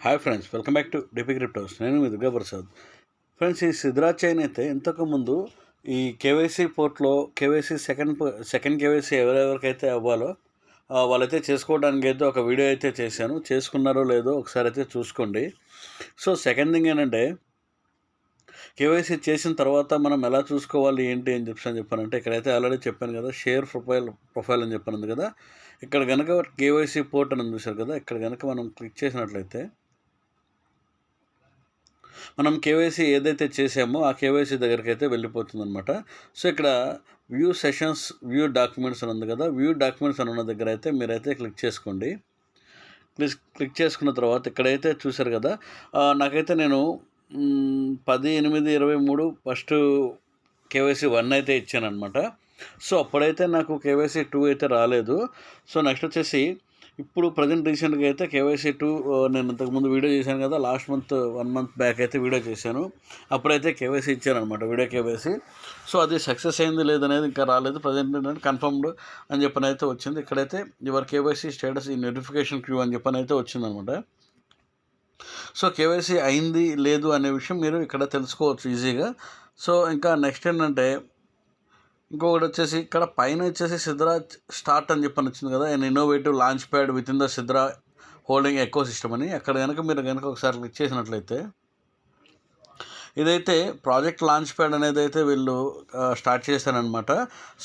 Hi friends, welcome back to DP cryptos. నేను మీ Durga Prasad. Friends, ఈ Sidra chain అయితే ఇంతకుముందు ఈ కేవైసీ పోర్ట్లో సెకండ్ కేవైసీ ఎవరెవరికైతే అవ్వాలో వాళ్ళైతే చేసుకోవడానికి అయితే ఒక వీడియో అయితే చేశాను. చేసుకున్నారో లేదో ఒకసారి అయితే చూసుకోండి. సో సెకండ్ థింగ్ ఏంటంటే, కేవైసీ చేసిన తర్వాత మనం ఎలా చూసుకోవాలి ఏంటి అని చెప్పానంటే, ఇక్కడైతే ఆల్రెడీ చెప్పాను కదా, షేర్ ప్రొఫైల్ అని చెప్పాను కదా. ఇక్కడ కనుక కేవైసీ పోర్ట్ అని చూశారు కదా, ఇక్కడ కనుక మనం క్లిక్ చేసినట్లయితే మనం కేవైసీ ఏదైతే చేసామో ఆ కేవైసీ దగ్గరికి అయితే వెళ్ళిపోతుంది అనమాట. సో ఇక్కడ వ్యూ సెషన్స్, వ్యూ డాక్యుమెంట్స్ అని ఉంది కదా, వ్యూ డాక్యుమెంట్స్ అని ఉన్న దగ్గర అయితే మీరైతే క్లిక్ చేసుకోండి. క్లిక్ చేసుకున్న తర్వాత ఇక్కడైతే చూశారు కదా, నాకైతే నేను 10/8/23 ఫస్ట్ కేవైసీ 1 అయితే ఇచ్చాను అనమాట. సో అప్పుడైతే నాకు కేవైసీ 2 అయితే రాలేదు. సో నెక్స్ట్ వచ్చేసి ఇప్పుడు ప్రజెంట్ రీసెంట్గా అయితే కేవైసీ 2 నేను ఇంతకుముందు వీడియో చేశాను కదా, లాస్ట్ మంత్ 1 మంత్ బ్యాక్ అయితే వీడియో చేశాను. అప్పుడైతే కేవైసీ ఇచ్చాను అనమాట, వీడియో కేవైసీ. సో అది సక్సెస్ అయింది లేదనేది ఇంకా రాలేదు. ప్రజెంట్ ఏంటంటే కన్ఫర్మ్డ్ అని చెప్పని అయితే వచ్చింది. ఇక్కడైతే యువర్ కేవైసీ స్టేటస్ ఈ నోటిఫికేషన్ క్యూ అని చెప్పని అయితే వచ్చిందనమాట. సో కేవైసీ అయింది లేదు అనే విషయం మీరు ఇక్కడ తెలుసుకోవచ్చు ఈజీగా. సో ఇంకా నెక్స్ట్ ఏంటంటే, ఇంకొకటి వచ్చేసి ఇక్కడ పైన వచ్చేసి సిద్రా స్టార్ట్ అని చెప్పని వచ్చింది కదా, and innovative launch pad with in the Sidra holding eco system అని. అక్కడ మీరు కనుక ఒకసారి క్లిక్ చేసినట్లయితే, ఇదైతే ప్రాజెక్ట్ లాంచ్ ప్యాడ్ అనేది అయితే వీళ్ళు స్టార్ట్ చేశారనమాట.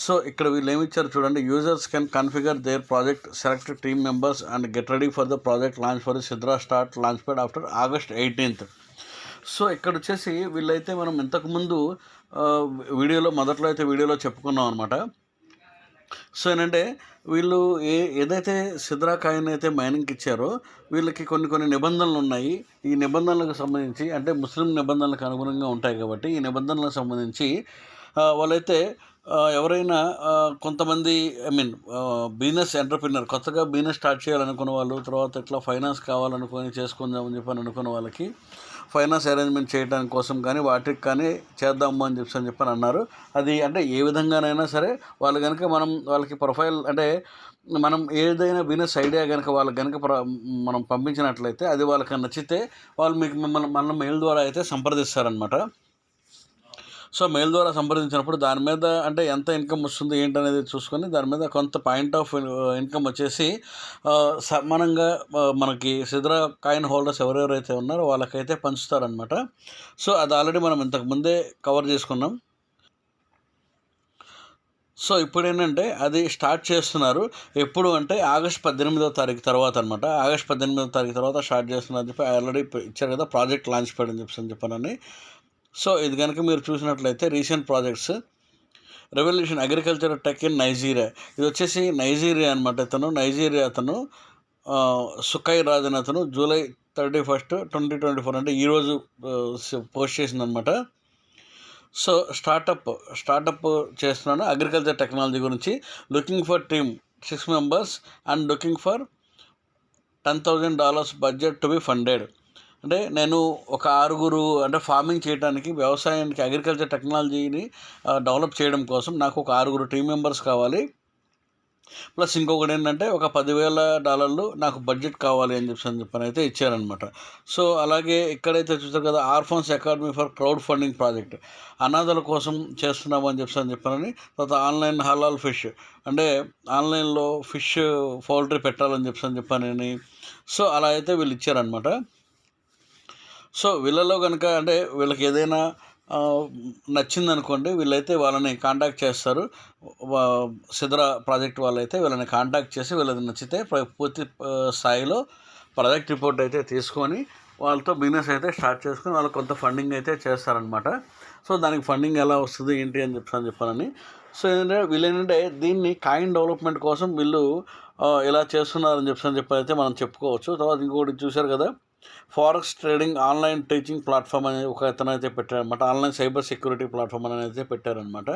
సో ఇక్కడ వీళ్ళు ఏమి ఇచ్చారు చూడండి, users can configure their project, select team members and get ready for the project launch for the Sidra start launch pad after August 18th. So ఇక్కడ వచ్చేసి వీళ్ళైతే మనం ఇంతకుముందు వీడియోలో చెప్పుకున్నాం అనమాట. సో ఏంటంటే, వీళ్ళు ఏదైతే సిద్రా కాయిన్ అయితే మైనింగ్కి ఇచ్చారో వీళ్ళకి కొన్ని నిబంధనలు ఉన్నాయి. ఈ నిబంధనలకు సంబంధించి, అంటే ముస్లిం నిబంధనలకు అనుగుణంగా ఉంటాయి కాబట్టి ఈ నిబంధనలకు సంబంధించి వాళ్ళైతే ఎవరైనా కొంతమంది బిజినెస్ ఎంటర్ప్రినర్, కొత్తగా బిజినెస్ స్టార్ట్ చేయాలనుకున్న వాళ్ళు, తర్వాత ఇట్లా ఫైనాన్స్ కావాలనుకొని చేసుకుందామని చెప్పని అనుకున్న వాళ్ళకి ఫైనాన్స్ అరేంజ్మెంట్ చేయడానికి కోసం కానీ వాటికి కానీ చేద్దాము అని చెప్పని అన్నారు. అది అంటే ఏ విధంగానైనా సరే వాళ్ళు కనుక వాళ్ళకి ప్రొఫైల్, అంటే మనం ఏదైనా బిజినెస్ ఐడియా కనుక వాళ్ళకి కనుక మనం పంపించినట్లయితే అది వాళ్ళకి నచ్చితే వాళ్ళు మన మెయిల్ ద్వారా అయితే సంప్రదిస్తారనమాట. సో మెయిల్ ద్వారా సంప్రదించినప్పుడు దాని మీద అంటే ఎంత ఇన్కమ్ వస్తుంది ఏంటనేది చూసుకొని దాని మీద కొంత పాయింట్ ఆఫ్ ఇన్కమ్ వచ్చేసి సమానంగా మనకి సిద్రా కాయిన్ హోల్డర్స్ ఎవరెవరైతే ఉన్నారో వాళ్ళకైతే పంచుతారనమాట. సో అది ఆల్రెడీ మనం ఇంతకుముందే కవర్ చేసుకున్నాం. సో ఇప్పుడు ఏంటంటే అది స్టార్ట్ చేస్తున్నారు. ఎప్పుడు అంటే August 18వ తర్వాత అనమాట. August 18వ తర్వాత స్టార్ట్ చేస్తున్నారు అని చెప్పి ఆల్రెడీ ఇచ్చారు కదా, ప్రాజెక్ట్ లాంచ్ ప్యాడ్ అని చెప్పానని. సో ఇది కనుక మీరు చూసినట్లయితే recent projects, revolution agriculture tech in Nigeria, ఇది వచ్చేసి నైజీరియా అనమాట. నైజీరియా అతను సుఖై రాజ్ అని అతను July 31st, 2024 అంటే ఈరోజు పోస్ట్ చేసిందనమాట. సో స్టార్టప్ చేస్తున్నాను అగ్రికల్చర్ టెక్నాలజీ గురించి. Looking for team 6 members and looking for $10,000 budget to be funded. అంటే నేను ఒక 6 అంటే ఫార్మింగ్ చేయడానికి, వ్యవసాయానికి, అగ్రికల్చర్ టెక్నాలజీని డెవలప్ చేయడం కోసం నాకు ఒక 6 టీమ్ మెంబర్స్ కావాలి. ప్లస్ ఇంకొకటి ఏంటంటే ఒక $10,000 నాకు బడ్జెట్ కావాలి అని చెప్పని అయితే ఇచ్చారనమాట. సో అలాగే ఇక్కడైతే చూస్తారు కదా, orphans academy for crowd funding project, అనాథల కోసం చేస్తున్నాము అని చెప్పానని. తర్వాత ఆన్లైన్ హలాల్ ఫిష్, అంటే ఆన్లైన్లో ఫిష్ పౌల్ట్రీ పెట్టాలని చెప్పానని. సో అలా అయితే వీళ్ళు ఇచ్చారనమాట. సో వీళ్ళలో కనుక అంటే వీళ్ళకి ఏదైనా నచ్చిందనుకోండి, వీళ్ళైతే వాళ్ళని కాంటాక్ట్ చేస్తారు. సిద్రా ప్రాజెక్ట్ వాళ్ళైతే వీళ్ళని కాంటాక్ట్ చేసి వీళ్ళది నచ్చితే పూర్తి స్థాయిలో ప్రాజెక్ట్ రిపోర్ట్ అయితే తీసుకొని వాళ్ళతో బిజినెస్ అయితే స్టార్ట్ చేసుకొని వాళ్ళకి కొంత ఫండింగ్ అయితే చేస్తారనమాట. సో దానికి ఫండింగ్ ఎలా వస్తుంది ఏంటి అని చెప్పానని. సో ఏంటంటే వీళ్ళు దీన్ని కాయిన్ డెవలప్మెంట్ కోసం వీళ్ళు ఇలా చేస్తున్నారని అయితే మనం చెప్పుకోవచ్చు. తర్వాత ఇంకొకటి చూశారు కదా, forex trading online teaching platform అనేది ఒక అతను అయితే పెట్టారనమాట. ఆన్లైన్ సైబర్ సెక్యూరిటీ ప్లాట్ఫామ్ అనేది అయితే పెట్టారనమాట.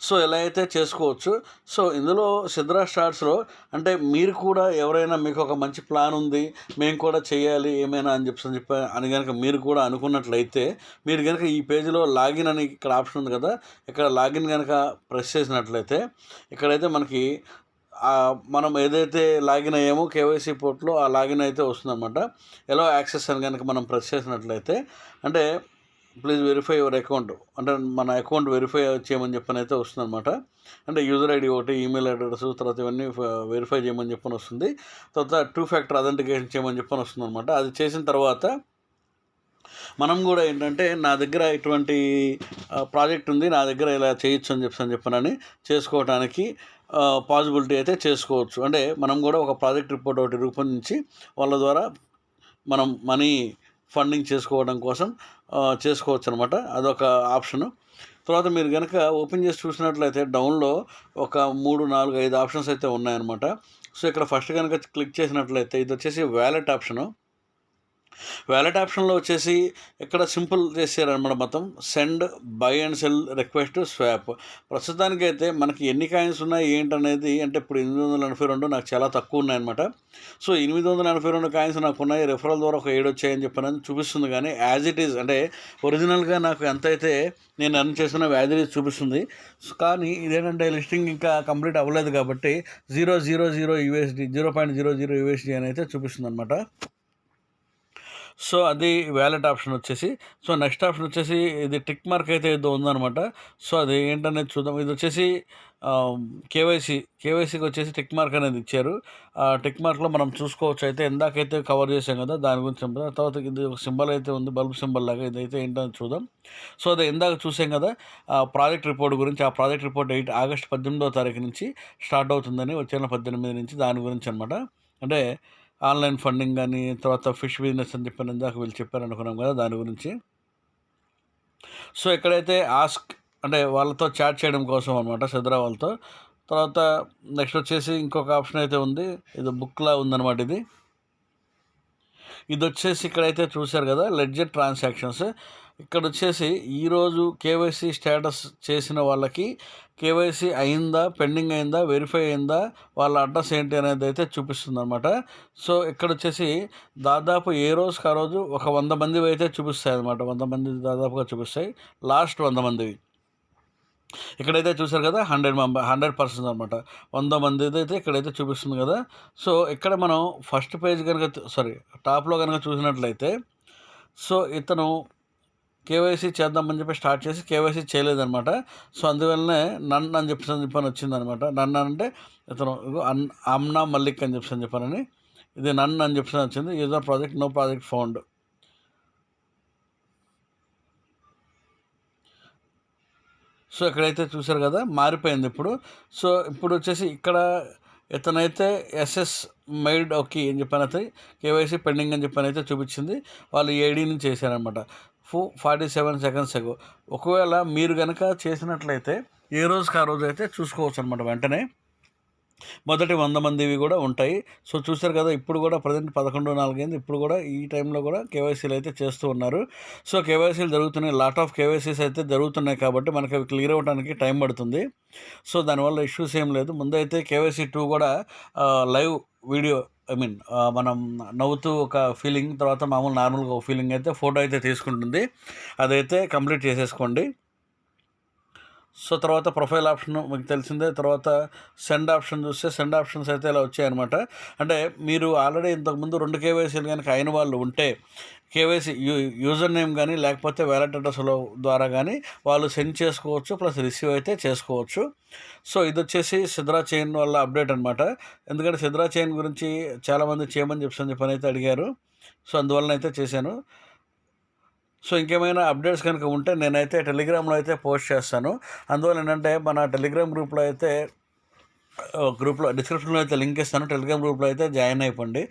సో ఎలా అయితే చేసుకోవచ్చు. సో ఇందులో సిద్రా స్టార్ట్స్లో అంటే మీరు కూడా ఎవరైనా మీకు ఒక మంచి ప్లాన్ ఉంది, మేము కూడా చేయాలి ఏమైనా అని అని కనుక మీరు కూడా అనుకున్నట్లయితే, మీరు కనుక ఈ పేజీలో లాగిన్ అని ఇక్కడ ఆప్షన్ ఉంది కదా, ఇక్కడ లాగిన్ కనుక ప్రెస్ చేసినట్లయితే ఇక్కడైతే మనకి మనం ఏదైతే లాగిన్ అయ్యామో కేవైసీ పోర్ట్లో ఆ లాగిన్ అయితే వస్తుందన్నమాట. ఎలా యాక్సెస్ అని కనుక మనం ప్రెస్ చేసినట్లయితే అంటే ప్లీజ్ వెరిఫై యువర్ అకౌంట్ అంటే మన అకౌంట్ వెరిఫై చేయమని చెప్పని అయితే వస్తుందన్నమాట. అంటే యూజర్ ఐడి ఒకటి, ఈమెయిల్ అడ్రస్, తర్వాత ఇవన్నీ వెరిఫై చేయమని చెప్పని వస్తుంది. తర్వాత 2 ఫ్యాక్టర్ అథెంటికేషన్ చేయమని చెప్పని వస్తుందన్నమాట. అది చేసిన తర్వాత మనం కూడా ఏంటంటే నా దగ్గర ఇటువంటి ప్రాజెక్ట్ ఉంది, నా దగ్గర ఇలా చేయొచ్చు అని చెప్పనని చేసుకోవడానికి పాసిబిలిటీ అయితే చేసుకోవచ్చు. అంటే మనం కూడా ఒక ప్రాజెక్ట్ రిపోర్ట్ ఒకటి రూపొందించి వాళ్ళ ద్వారా మనం మనీ ఫండింగ్ చేసుకోవడం కోసం చేసుకోవచ్చు అనమాట. అదొక ఆప్షను. తర్వాత మీరు కనుక ఓపెన్ చేసి చూసినట్లయితే డౌన్లో ఒక 3, 4, 5 ఆప్షన్స్ అయితే ఉన్నాయన్నమాట. సో ఇక్కడ ఫస్ట్ కనుక క్లిక్ చేసినట్లయితే ఇది వచ్చేసి వ్యాలెట్ ఆప్షను. వ్యాలెట్ ఆప్షన్లో వచ్చేసి ఇక్కడ సింపుల్ చేశారనమాట. మొత్తం send, by and cell request, swap. ప్రస్తుతానికైతే మనకి ఎన్ని కాయిన్స్ ఉన్నాయి ఏంటనేది అంటే ఇప్పుడు 882 నాకు చాలా తక్కువ ఉన్నాయన్నమాట. సో 882 కాయిన్స్ నాకు ఉన్నాయి, రెఫరల్ ద్వారా ఒక 7 వచ్చాయని చెప్పని చూపిస్తుంది. కానీ యాజ్ ఇట్ ఈజ్ అంటే ఒరిజినల్గా నాకు ఎంత అయితే నేను ఎర్న్ చేసిన యాజ్ ఇట్ ఈజ్ చూపిస్తుంది. కానీ ఇదేంటంటే లిస్టింగ్ ఇంకా కంప్లీట్ అవ్వలేదు కాబట్టి 0.00 USD అని అయితే చూపిస్తుంది అనమాట. సో అది వ్యాలెట్ ఆప్షన్ వచ్చేసి. సో నెక్స్ట్ ఆప్షన్ వచ్చేసి ఇది టిక్ మార్క్ అయితే ఏదో ఉందనమాట. సో అది ఏంటనేది చూద్దాం. ఇది వచ్చేసి కేవైసీకి వచ్చేసి టిక్ మార్క్ అనేది ఇచ్చారు. ఆ టిక్ మార్క్లో మనం చూసుకోవచ్చు. అయితే ఎందాకైతే కవర్ చేసాం కదా దాని గురించి తర్వాత ఇది ఒక సింబల్ అయితే ఉంది, బల్బ్ సింబల్ లాగా. ఇదైతే ఏంటని చూద్దాం. సో అది ఎందాక చూసాం కదా ప్రాజెక్ట్ రిపోర్ట్ గురించి. ఆ ప్రాజెక్ట్ రిపోర్ట్ ఆగస్టు 18వ తారీఖు నుంచి స్టార్ట్ అవుతుందని, వచ్చే 18 నుంచి దాని గురించి అనమాట. అంటే ఆన్లైన్ ఫండింగ్ కానీ, తర్వాత ఫిష్ బిజినెస్ అని చెప్పిన ఇందాక వీళ్ళు చెప్పారనుకున్నాం కదా దాని గురించి. సో ఎక్కడైతే ఆస్క్ అంటే వాళ్ళతో చాట్ చేయడం కోసం అనమాట, సిద్రా వాళ్ళతో. తర్వాత నెక్స్ట్ వచ్చేసి ఇంకొక ఆప్షన్ అయితే ఉంది, ఇది బుక్లా ఉందన్నమాట. ఇది వచ్చేసి ఇక్కడైతే చూశారు కదా లెడ్జర్ ట్రాన్సాక్షన్స్. ఇక్కడ వచ్చేసి ఈరోజు కేవైసీ స్టేటస్ చేసిన వాళ్ళకి కేవైసీ అయిందా, పెండింగ్ అయిందా, వెరిఫై అయిందా, వాళ్ళ అడ్రస్ ఏంటి అనేది అయితే చూపిస్తుంది అనమాట. సో ఇక్కడ వచ్చేసి దాదాపు ఏ రోజుకి ఆ రోజు ఒక 100 మందివి అయితే చూపిస్తాయి అనమాట. 100 మంది దాదాపుగా చూపిస్తాయి, లాస్ట్ 100 మందివి. ఇక్కడైతే చూసారు కదా 100% అనమాట. 100 మంది అయితే ఇక్కడైతే చూపిస్తుంది కదా. సో ఇక్కడ మనం ఫస్ట్ పేజ్ కనుక టాప్లో కనుక చూసినట్లయితే సో ఇతను కేవైసీ చేద్దామని చెప్పి స్టార్ట్ చేసి కేవైసీ చేయలేదన్నమాట. సో అందువల్లనే నన్ అని చెప్పని వచ్చిందనమాట. నన్ అంటే ఇతను అమ్నా మల్లిక్ అని చెప్పానని ఇది నన్ అని చెప్పి వచ్చింది. User project no project found. So ఇక్కడైతే చూసారు కదా మారిపోయింది ఇప్పుడు. సో ఇప్పుడు వచ్చేసి ఇక్కడ ఇతనైతే ఎస్ఎస్ మెయిడ్ ఓకే అని చెప్పనైతే కేవైసీ పెండింగ్ అని చెప్పనైతే చూపించింది. వాళ్ళు ఏడీని చేశారనమాట 47 seconds ago. ఒకవేళ మీరు కనుక చేసినట్లయితే ఏ రోజుకి ఆ రోజు అయితే చూసుకోవచ్చు అనమాట. వెంటనే మొదటి 100 మందివి కూడా ఉంటాయి. సో చూసారు కదా ఇప్పుడు కూడా ప్రజెంట్ 11:04 అయింది. ఇప్పుడు కూడా ఈ టైంలో కూడా కేవైసీలు అయితే చేస్తూ ఉన్నారు. సో కేవైసీలు జరుగుతున్నాయి, లాట్ ఆఫ్ కేవైసీస్ అయితే జరుగుతున్నాయి కాబట్టి మనకి అవి క్లియర్ అవ్వడానికి టైం పడుతుంది. సో దానివల్ల ఇష్యూస్ ఏం లేదు. ముందైతే కేవైసీ 2 కూడా లైవ్ వీడియో మనం నవ్వుతూ ఒక ఫీలింగ్, తర్వాత మామూలు నార్మల్గా ఒక ఫీలింగ్ అయితే ఫోటో అయితే తీసుకుంటుంది. అదైతే కంప్లీట్ చేసేసుకోండి. సో తర్వాత ప్రొఫైల్ ఆప్షన్ మీకు తెలిసిందే. తర్వాత సెండ్ ఆప్షన్ చూస్తే సెండ్ ఆప్షన్స్ అయితే ఇలా వచ్చాయన్నమాట. అంటే మీరు ఆల్రెడీ ఇంతకుముందు 2 కేవైసీలు కనుక అయిన వాళ్ళు ఉంటే కేవైసీ యూజర్ నేమ్ కానీ లేకపోతే వ్యాలెట్ అడ్రస్ల ద్వారా కానీ వాళ్ళు సెండ్ చేసుకోవచ్చు, ప్లస్ రిసీవ్ అయితే చేసుకోవచ్చు. సో ఇది వచ్చేసి సిద్రా చైన్ వల్ల అప్డేట్ అనమాట. ఎందుకంటే సిద్రా చైన్ గురించి చాలామంది చేయమని చెప్పని అయితే అడిగారు. సో అందువలన అయితే చేశాను. సో ఇంకేమైనా అప్డేట్స్ కనుక ఉంటే నేనైతే టెలిగ్రామ్లో అయితే పోస్ట్ చేస్తాను. అందువల్ల ఏంటంటే మన టెలిగ్రామ్ గ్రూప్లో అయితే డిస్క్రిప్షన్లో అయితే లింక్ ఇస్తాను. టెలిగ్రామ్ గ్రూప్లో అయితే జాయిన్ అయిపోండి.